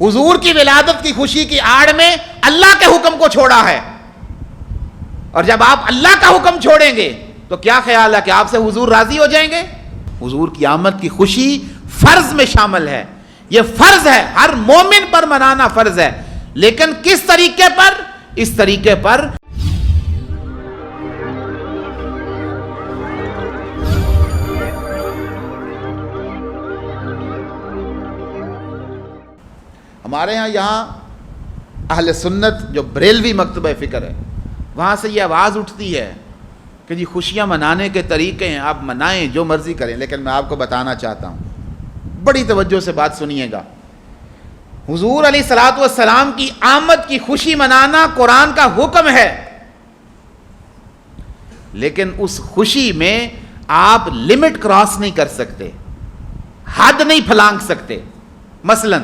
حضور کی ولادت کی خوشی کی آڑ میں اللہ کے حکم کو چھوڑا ہے، اور جب آپ اللہ کا حکم چھوڑیں گے تو کیا خیال ہے کہ آپ سے حضور راضی ہو جائیں گے؟ حضور کی آمد کی خوشی فرض میں شامل ہے، یہ فرض ہے، ہر مومن پر منانا فرض ہے، لیکن کس طریقے پر؟ اس طریقے پر ہمارے یہاں اہل سنت جو بریلوی مکتبہ فکر ہے، وہاں سے یہ آواز اٹھتی ہے کہ جی خوشیاں منانے کے طریقے ہیں، آپ منائیں جو مرضی کریں، لیکن میں آپ کو بتانا چاہتا ہوں، بڑی توجہ سے بات سنیے گا۔ حضور علیہ الصلوۃ والسلام کی آمد کی خوشی منانا قرآن کا حکم ہے، لیکن اس خوشی میں آپ لمٹ کراس نہیں کر سکتے، حد نہیں پھلانگ سکتے۔ مثلا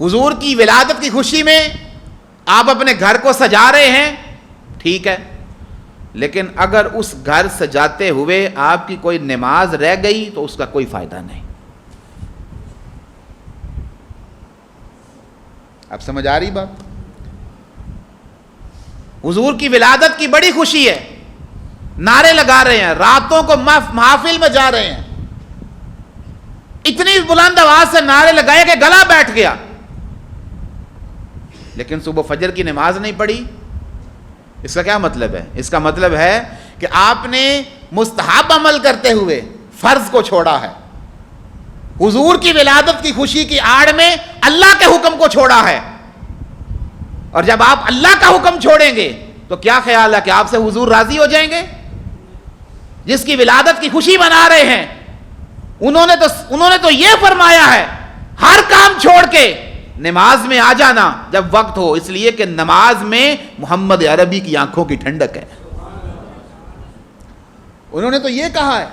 حضور کی ولادت کی خوشی میں آپ اپنے گھر کو سجا رہے ہیں، ٹھیک ہے، لیکن اگر اس گھر سجاتے ہوئے آپ کی کوئی نماز رہ گئی تو اس کا کوئی فائدہ نہیں۔ اب سمجھ آ رہی بات؟ حضور کی ولادت کی بڑی خوشی ہے، نعرے لگا رہے ہیں، راتوں کو محافل میں جا رہے ہیں، اتنی بلند آواز سے نعرے لگائے کہ گلا بیٹھ گیا، لیکن صبح فجر کی نماز نہیں پڑھی۔ اس کا کیا مطلب ہے؟ اس کا مطلب ہے کہ آپ نے مستحب عمل کرتے ہوئے فرض کو چھوڑا ہے، حضور کی ولادت کی خوشی کی آڑ میں اللہ کے حکم کو چھوڑا ہے، اور جب آپ اللہ کا حکم چھوڑیں گے تو کیا خیال ہے کہ آپ سے حضور راضی ہو جائیں گے؟ جس کی ولادت کی خوشی منا رہے ہیں انہوں نے تو یہ فرمایا ہے ہر کام چھوڑ کے نماز میں آ جانا جب وقت ہو، اس لیے کہ نماز میں محمد عربی کی آنکھوں کی ٹھنڈک ہے۔ انہوں نے تو یہ کہا ہے،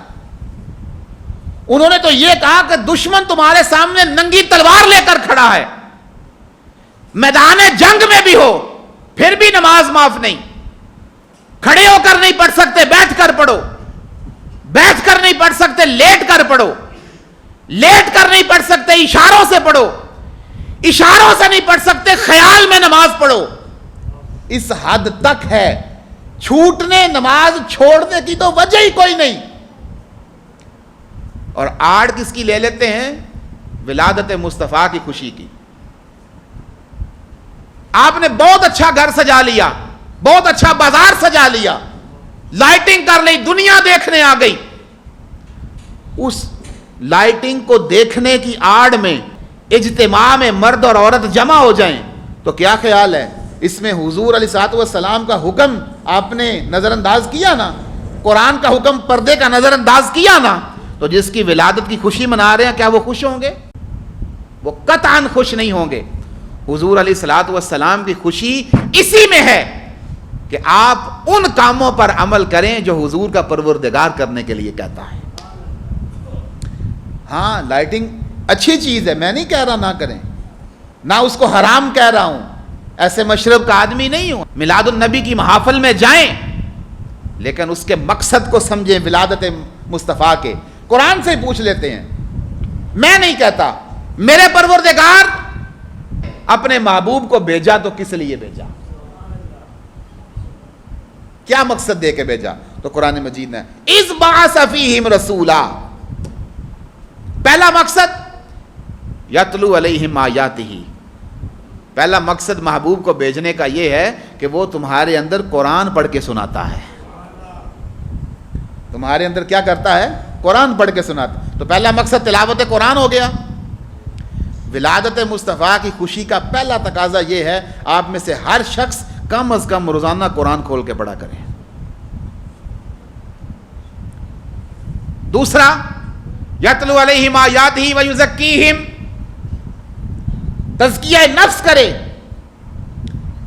انہوں نے تو یہ کہا کہ دشمن تمہارے سامنے ننگی تلوار لے کر کھڑا ہے، میدان جنگ میں بھی ہو پھر بھی نماز معاف نہیں، کھڑے ہو کر نہیں پڑھ سکتے بیٹھ کر پڑھو، بیٹھ کر نہیں پڑھ سکتے لیٹ کر پڑھو، لیٹ کر نہیں پڑھ سکتے اشاروں سے پڑھو، اشاروں سے نہیں پڑھ سکتے خیال میں نماز پڑھو۔ اس حد تک ہے، چھوٹنے نماز چھوڑنے کی تو وجہ ہی کوئی نہیں، اور آڑ کس کی لے لیتے ہیں؟ ولادت مصطفیٰ کی خوشی کی۔ آپ نے بہت اچھا گھر سجا لیا، بہت اچھا بازار سجا لیا، لائٹنگ کر لی، دنیا دیکھنے آ گئی، اس لائٹنگ کو دیکھنے کی آڑ میں اجتماع میں مرد اور عورت جمع ہو جائیں تو کیا خیال ہے اس میں حضور علیہ الصلوۃ والسلام کا حکم آپ نے نظر انداز کیا نا، قرآن کا حکم پردے کا نظر انداز کیا نا، تو جس کی ولادت کی خوشی منا رہے ہیں کیا وہ خوش ہوں گے؟ وہ قطعاً خوش نہیں ہوں گے۔ حضور علیہ الصلوۃ والسلام کی خوشی اسی میں ہے کہ آپ ان کاموں پر عمل کریں جو حضور کا پروردگار کرنے کے لیے کہتا ہے۔ ہاں لائٹنگ اچھی چیز ہے، میں نہیں کہہ رہا نہ کریں، نہ اس کو حرام کہہ رہا ہوں، ایسے مشرب کا آدمی نہیں ہوں، میلاد النبی کی محافل میں جائیں لیکن اس کے مقصد کو سمجھیں، ولادت مصطفیٰ کے۔ قرآن سے پوچھ لیتے ہیں، میں نہیں کہتا، میرے پروردگار اپنے محبوب کو بھیجا تو کس لیے بھیجا، کیا مقصد دے کے بھیجا؟ تو قرآن مجید نے اذ بعث فیہم رسولا، پہلا مقصد یتلو علیہم آیاتہ، پہلا مقصد محبوب کو بھیجنے کا یہ ہے کہ وہ تمہارے اندر قرآن پڑھ کے سناتا ہے۔ تمہارے اندر کیا کرتا ہے؟ قرآن پڑھ کے سناتا۔ تو پہلا مقصد تلاوت قرآن ہو گیا۔ ولادت مصطفیٰ کی خوشی کا پہلا تقاضا یہ ہے آپ میں سے ہر شخص کم از کم روزانہ قرآن کھول کے پڑھا کرے۔ دوسرا یتلو علیہم آیاتہ ویزکیہم، تزکیہ نفس کرے،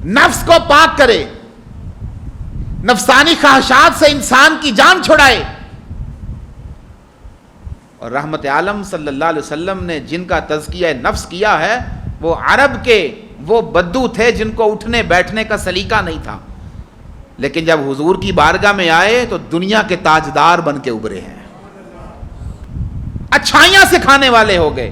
نفس کو پاک کرے، نفسانی خواہشات سے انسان کی جان چھڑائے۔ اور رحمت عالم صلی اللہ علیہ وسلم نے جن کا تزکیہ نفس کیا ہے وہ عرب کے وہ بدو تھے جن کو اٹھنے بیٹھنے کا سلیقہ نہیں تھا، لیکن جب حضور کی بارگاہ میں آئے تو دنیا کے تاجدار بن کے ابھرے ہیں، اچھائیاں سکھانے والے ہو گئے،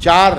4